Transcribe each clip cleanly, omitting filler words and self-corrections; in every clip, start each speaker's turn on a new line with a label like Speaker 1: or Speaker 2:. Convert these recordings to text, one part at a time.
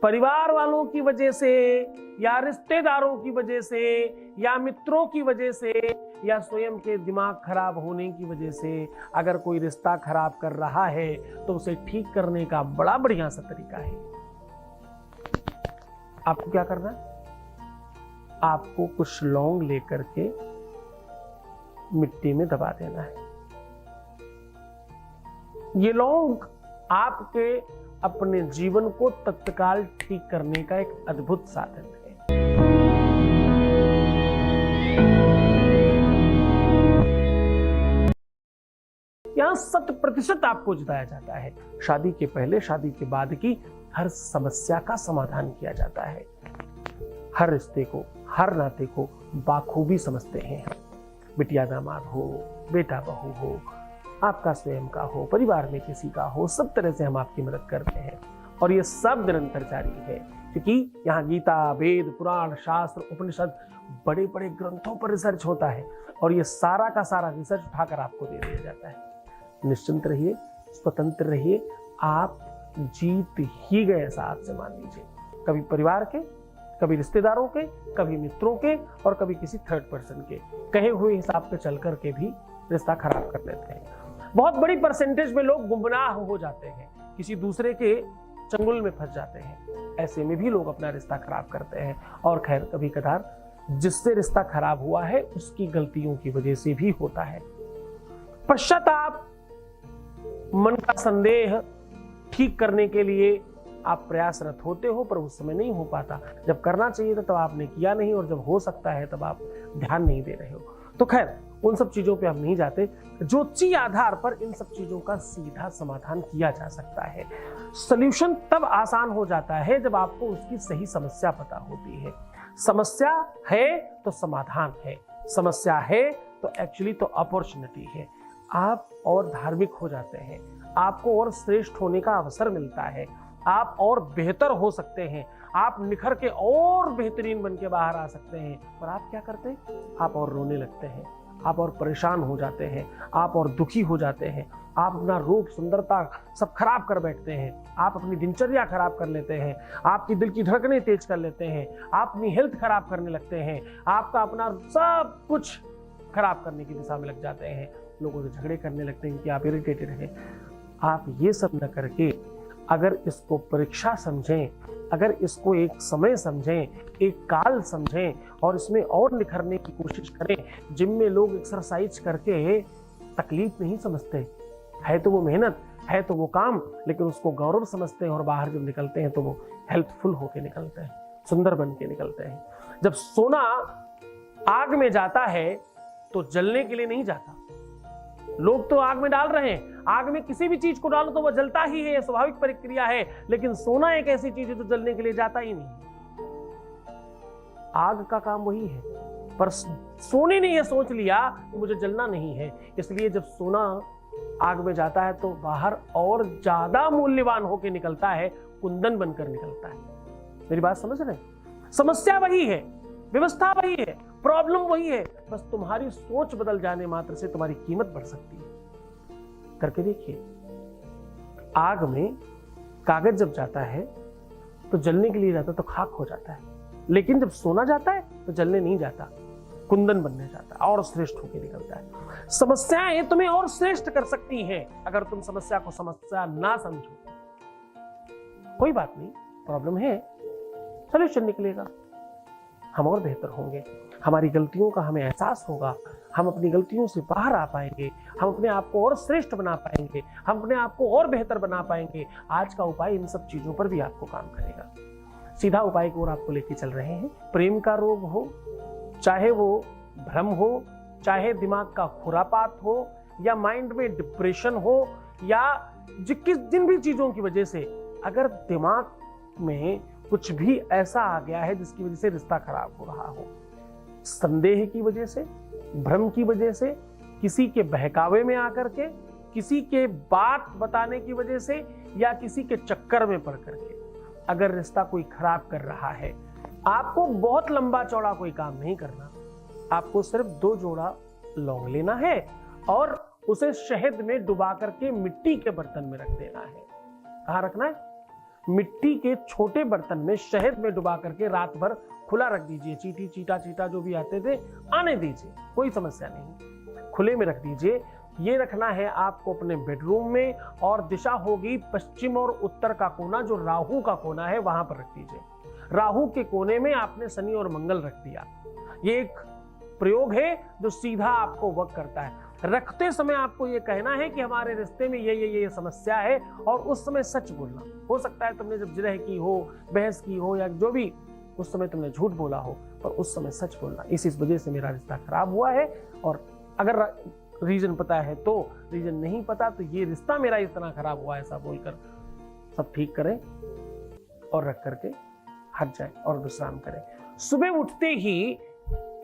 Speaker 1: परिवार वालों की वजह से या रिश्तेदारों की वजह से या मित्रों की वजह से या स्वयं के दिमाग खराब होने की वजह से अगर कोई रिश्ता खराब कर रहा है तो उसे ठीक करने का बड़ा बढ़िया सा तरीका है। आपको क्या करना है? आपको कुछ लौंग लेकर के मिट्टी में दबा देना है। ये लौंग आपके अपने जीवन को तत्काल ठीक करने का एक अद्भुत साधन है। यहां 100% आपको जिताया जाता है। शादी के पहले शादी के बाद की हर समस्या का समाधान किया जाता है। हर रिश्ते को हर नाते को बाखूबी समझते हैं। बिटिया दामाद हो, बेटा बहू हो, आपका स्वयं का हो, परिवार में किसी का हो, सब तरह से हम आपकी मदद करते हैं। और ये सब निरंतर जारी है क्योंकि यहाँ गीता, वेद, पुराण, शास्त्र, उपनिषद बड़े बड़े ग्रंथों पर रिसर्च होता है और ये सारा का सारा रिसर्च उठाकर आपको दे दिया जाता है। निश्चिंत रहिए, स्वतंत्र रहिए, आप जीत ही गए ऐसा आपसे मान लीजिए। कभी परिवार के, कभी रिश्तेदारों के, कभी मित्रों के और कभी किसी थर्ड पर्सन के कहे हुए हिसाब पे चल करके भी रिश्ता खराब कर लेते हैं। बहुत बड़ी परसेंटेज में लोग गुमराह हो जाते हैं, किसी दूसरे के चंगुल में फंस जाते हैं। ऐसे में भी लोग अपना रिश्ता खराब करते हैं। और खैर, कभी कभार जिससे रिश्ता खराब हुआ है उसकी गलतियों की वजह से भी होता है। पश्चाताप, मन का संदेह ठीक करने के लिए आप प्रयासरत होते हो, पर उस समय नहीं हो पाता। जब करना चाहिए था तब आपने किया नहीं, और जब हो सकता है तब आप ध्यान नहीं दे रहे हो। तो खैर, उन सब चीजों पे हम नहीं जाते। ज्योतिषी आधार पर इन सब चीजों का सीधा समाधान किया जा सकता है। सॉल्यूशन तब आसान हो जाता है जब आपको उसकी सही समस्या पता होती है। समस्या है तो समाधान है, समस्या है तो एक्चुअली तो अपॉर्चुनिटी है। आप और धार्मिक हो जाते हैं, आपको और श्रेष्ठ होने का अवसर मिलता है, आप और बेहतर हो सकते हैं, आप निखर के और बेहतरीन बन के बाहर आ सकते हैं। पर आप क्या करते हैं? आप और रोने लगते हैं, आप और परेशान हो जाते हैं, आप और दुखी हो जाते हैं, आप अपना रूप, सुंदरता सब खराब कर बैठते हैं, आप अपनी दिनचर्या खराब कर लेते हैं, आपकी दिल की धड़कनें तेज कर लेते हैं, आप अपनी हेल्थ खराब करने लगते हैं, आपका अपना सब कुछ खराब करने की दिशा में लग जाते हैं। लोगों से झगड़े करने लगते हैं कि आप इरिटेटेड हैं। आप ये सब न करके अगर इसको परीक्षा समझें, अगर इसको एक समय समझें, एक काल समझें और इसमें और निखरने की कोशिश करें। जिम में लोग एक्सरसाइज करके तकलीफ नहीं समझते, है तो वो मेहनत, है तो वो काम, लेकिन उसको गौरव समझते हैं और बाहर जब निकलते हैं तो वो हेल्थफुल होके निकलते हैं, सुंदर बन के निकलते हैं। जब सोना आग में जाता है तो जलने के लिए नहीं जाता। लोग तो आग में डाल रहे हैं, आग में किसी भी चीज को डालो तो वह जलता ही है, स्वाभाविक प्रक्रिया है। लेकिन सोना एक ऐसी चीज है जो जलने के लिए जाता ही नहीं। आग का काम वही है, पर सोने ने यह सोच लिया कि मुझे जलना नहीं है, इसलिए जब सोना आग में जाता है तो बाहर और ज्यादा मूल्यवान होकर निकलता है, कुंदन बनकर निकलता है। मेरी बात समझ रहे हैं? समस्या वही है, व्यवस्था वही है, प्रॉब्लम वही है, बस तुम्हारी सोच बदल जाने मात्र से तुम्हारी कीमत बढ़ सकती है। करके देखिए, आग में कागज जब जाता है तो जलने के लिए जाता तो खाक हो जाता है, लेकिन जब सोना जाता है तो जलने नहीं जाता, कुंदन बनने जाता है और श्रेष्ठ होकर निकलता है। समस्याएं तुम्हें और श्रेष्ठ कर सकती हैं अगर तुम समस्या को समस्या ना समझो। कोई बात नहीं, प्रॉब्लम है, सॉल्यूशन निकलेगा, हम और बेहतर होंगे, हमारी गलतियों का हमें एहसास होगा, हम अपनी गलतियों से बाहर आ पाएंगे, हम अपने आप को और श्रेष्ठ बना पाएंगे, हम अपने आप को और बेहतर बना पाएंगे। आज का उपाय इन सब चीजों पर भी आपको काम करेगा। सीधा उपाय की ओर आपको लेके चल रहे हैं। प्रेम का रोग हो, चाहे वो भ्रम हो, चाहे दिमाग का खुरापात हो, या माइंड में डिप्रेशन हो, या जिन भी चीजों की वजह से अगर दिमाग में कुछ भी ऐसा आ गया है जिसकी वजह से रिश्ता खराब हो रहा हो, संदेह की वजह से, भ्रम की वजह से, किसी के बहकावे में आकर के, किसी के बात बताने की वजह से, या किसी के चक्कर में पड़ करके अगर रिश्ता कोई खराब कर रहा है, आपको बहुत लंबा चौड़ा कोई काम नहीं करना। आपको सिर्फ 2 जोड़ा लौंग लेना है और उसे शहद में डुबा करके मिट्टी के बर्तन में रख देना है। कहाँ रखना है? मिट्टी के छोटे बर्तन में शहद में डुबा करके रात भर खुला रख दीजिए। चींटी, चीटा, चीटा जो भी आते थे आने दीजिए, कोई समस्या नहीं, खुले में रख दीजिए। ये रखना है आपको अपने बेडरूम में, और दिशा होगी पश्चिम और उत्तर का कोना, जो राहु का कोना है वहां पर रख दीजिए। राहु के कोने में आपने शनि और मंगल रख दिया। ये एक प्रयोग है जो सीधा आपको वर्क करता है। रखते समय आपको ये कहना है कि हमारे रिश्ते में ये समस्या है, और उस समय सच बोलना। हो सकता है तुमने जब जिरह की हो, बहस की हो, या जो भी उस समय तुमने झूठ बोला हो, पर उस समय सच बोलना, इस वजह से मेरा रिश्ता खराब हुआ है। और अगर रीजन पता है तो, रीजन नहीं पता तो ये रिश्ता मेरा इतना खराब हुआ है, ऐसा बोलकर सब ठीक करें और रख करके हट जाए और विश्राम करें। सुबह उठते ही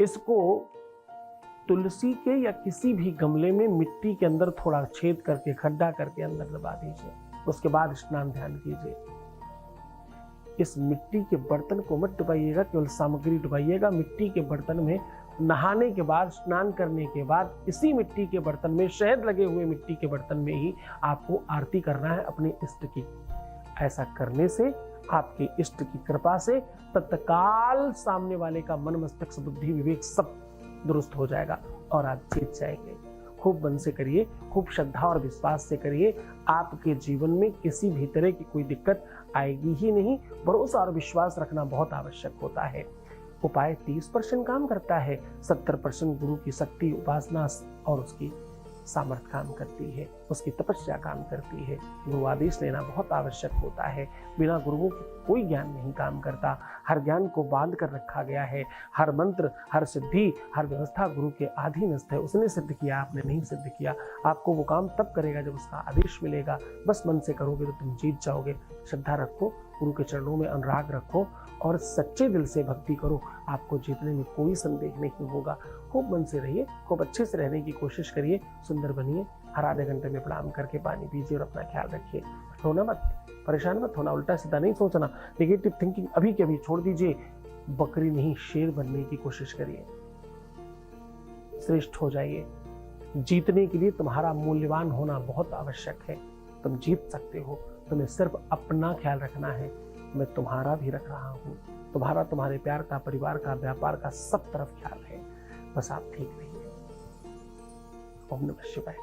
Speaker 1: इसको तुलसी के या किसी भी गमले में मिट्टी के अंदर थोड़ा छेद करके, खड्डा करके अंदर दबा दीजिए। उसके बाद स्नान ध्यान कीजिए। इस मिट्टी के बर्तन को मत डुबाइएगा, केवल सामग्री डुबाइएगा। मिट्टी के बर्तन में नहाने के बाद, स्नान करने के बाद, इसी मिट्टी के बर्तन में, शहद लगे हुए मिट्टी के बर्तन में ही आपको आरती करना है अपने इष्ट की। ऐसा करने से आपके इष्ट की कृपा से तत्काल सामने वाले का मन, मस्तिष्क, बुद्धि, विवेक सब दुरुस्त हो जाएगा और आप जीत जाएंगे। खूब मन से करिए, खूब श्रद्धा और विश्वास से करिए। आपके जीवन में किसी भी तरह की कोई दिक्कत आएगी ही नहीं। भरोसा और विश्वास रखना बहुत आवश्यक होता है। उपाय 30% काम करता है, 70% गुरु की शक्ति, उपासना और उसकी सामर्थ्य काम करती है, उसकी तपस्या काम करती है। गुरु आदेश लेना बहुत आवश्यक होता है। बिना गुरुओं के कोई ज्ञान नहीं काम करता। हर ज्ञान को बांध कर रखा गया है। हर मंत्र, हर सिद्धि, हर व्यवस्था गुरु के अधीनस्थ है। उसने सिद्ध किया, आपने नहीं सिद्ध किया। आपको वो काम तब करेगा जब उसका आदेश मिलेगा। बस मन से करोगे तो तुम जीत जाओगे। श्रद्धा रखो, गुरु के चरणों में अनुराग रखो और सच्चे दिल से भक्ति करो। आपको जीतने में कोई संदेह नहीं होगा। खूब मन से रहिए, खूब अच्छे से रहने की कोशिश करिए, सुंदर बनिए। हर आधे घंटे में प्रणाम करके पानी पीजिए और अपना ख्याल रखिए। रोना मत, परेशान मत होना, उल्टा सीधा नहीं सोचना। नेगेटिव थिंकिंग अभी के अभी छोड़ दीजिए। बकरी नहीं, शेर बनने की कोशिश करिए। श्रेष्ठ हो जाइए। जीतने के लिए तुम्हारा मूल्यवान होना बहुत आवश्यक है। तुम जीत सकते हो। तुम्हें सिर्फ अपना ख्याल रखना है। मैं तुम्हारा भी रख रहा हूँ। तुम्हारा, तुम्हारे प्यार का, परिवार का, व्यापार का, सब तरफ ख्याल है। बस आप ठीक रहिए। ओम नमः शिवाय।